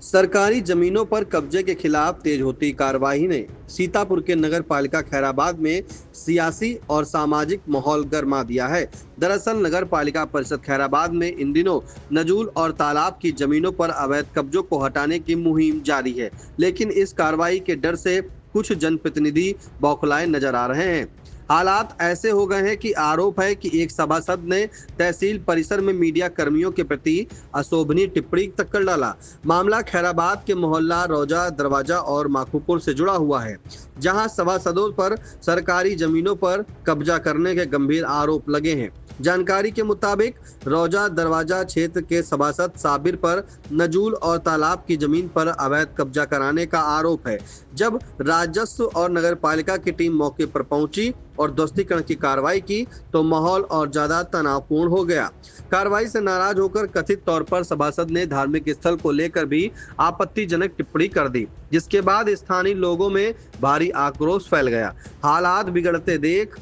सरकारी जमीनों पर कब्जे के खिलाफ तेज होती कार्रवाई ने सीतापुर के नगर पालिका खैराबाद में सियासी और सामाजिक माहौल गर्मा दिया है। दरअसल नगर पालिका परिषद खैराबाद में इन दिनों नजूल और तालाब की जमीनों पर अवैध कब्जों को हटाने की मुहिम जारी है, लेकिन इस कार्रवाई के डर से कुछ जनप्रतिनिधि बौखलाए नजर आ रहे हैं। हालात ऐसे हो गए हैं कि आरोप है कि एक सभासद ने तहसील परिसर में मीडिया कर्मियों के प्रति अशोभनीय टिप्पणी तक कर डाला। मामला खैराबाद के मोहल्ला रौजा दरवाजा और माखूपुर से जुड़ा हुआ है, जहां सभासदों पर सरकारी जमीनों पर कब्जा करने के गंभीर आरोप लगे हैं। जानकारी के मुताबिक रौजा दरवाजा क्षेत्र के सभासद साबिर पर नजूल और तालाब की जमीन पर अवैध कब्जा कराने का आरोप है। जब राजस्व और नगर पालिका की टीम मौके पर पहुंची और ध्वस्तीकरण की कार्रवाई की तो माहौल और ज्यादा तनावपूर्ण हो गया। कार्रवाई से नाराज होकर कथित तौर पर सभासद ने धार्मिक स्थल को लेकर भी आपत्तिजनक टिप्पणी कर दी, जिसके बाद स्थानीय लोगों में भारी आक्रोश फैल गया। हालात बिगड़ते देख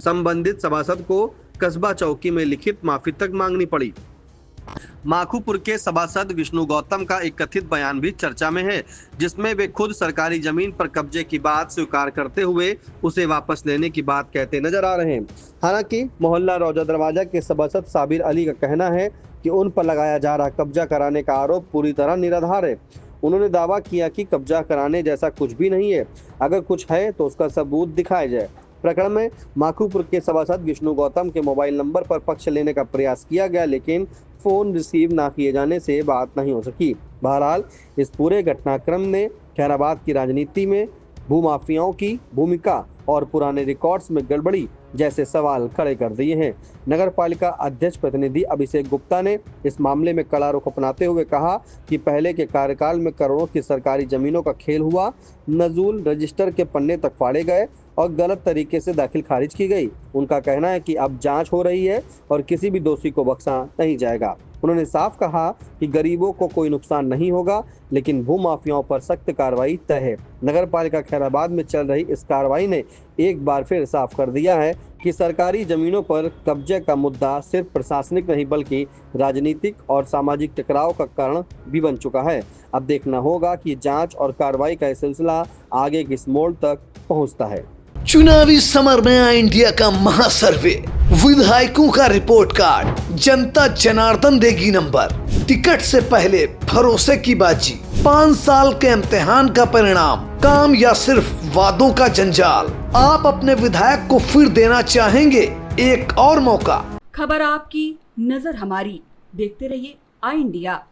संबंधित सभासद को कस्बा चौकी में लिखित माफी तक मांगनी पड़ी। माखूपुर के सभासद विष्णु गौतम का एक कथित बयान भी चर्चा में है, जिसमें वे खुद सरकारी जमीन पर कब्जे की बात स्वीकार करते हुए उसे वापस लेने की बात कहते नजर आ रहे हैं। हालांकि मोहल्ला रौजा दरवाजा के सभासद साबिर अली का कहना है कि उन पर लगाया जा रहा कब्जा कराने का आरोप पूरी तरह निराधार है। उन्होंने दावा किया कि कब्जा कराने जैसा कुछ भी नहीं है, अगर कुछ है तो उसका सबूत दिखाया जाए। प्रकरण में माखूपुर के सभासद विष्णु गौतम के मोबाइल नंबर पर पक्ष लेने का प्रयास किया गया, लेकिन फोन रिसीव ना किए जाने से बात नहीं हो सकी। बहरहाल इस पूरे घटनाक्रम ने खैराबाद की राजनीति में भूमाफियाओं की भूमिका और पुराने रिकॉर्ड्स में गड़बड़ी जैसे सवाल खड़े कर दिए हैं। नगर पालिका अध्यक्ष प्रतिनिधि अभिषेक गुप्ता ने इस मामले में कड़ा रुख अपनाते हुए कहा कि पहले के कार्यकाल में करोड़ों की सरकारी जमीनों का खेल हुआ, नजूल रजिस्टर के पन्ने तक फाड़े गए और गलत तरीके से दाखिल खारिज की गई। उनका कहना है कि अब जांच हो रही है और किसी भी दोषी को बख्शा नहीं जाएगा। उन्होंने साफ कहा कि गरीबों को कोई नुकसान नहीं होगा, लेकिन भूमाफियाओं पर सख्त कार्रवाई तय है। नगर पालिका खैराबाद में चल रही इस कार्रवाई ने एक बार फिर साफ कर दिया है कि सरकारी जमीनों पर कब्जे का मुद्दा सिर्फ प्रशासनिक नहीं बल्कि राजनीतिक और सामाजिक टकराव का कारण भी बन चुका है। अब देखना होगा कि जांच और कार्रवाई का सिलसिला आगे किस मोड़ तक पहुंचता है। चुनावी समर में आया इंडिया का महासर्वे, विधायकों का रिपोर्ट कार्ड, जनता जनार्दन देगी नंबर, टिकट से पहले भरोसे की बाजी, 5 साल के इम्तिहान का परिणाम, काम या सिर्फ वादों का जंजाल। आप अपने विधायक को फिर देना चाहेंगे एक और मौका। खबर आपकी, नजर हमारी। देखते रहिए आई इंडिया।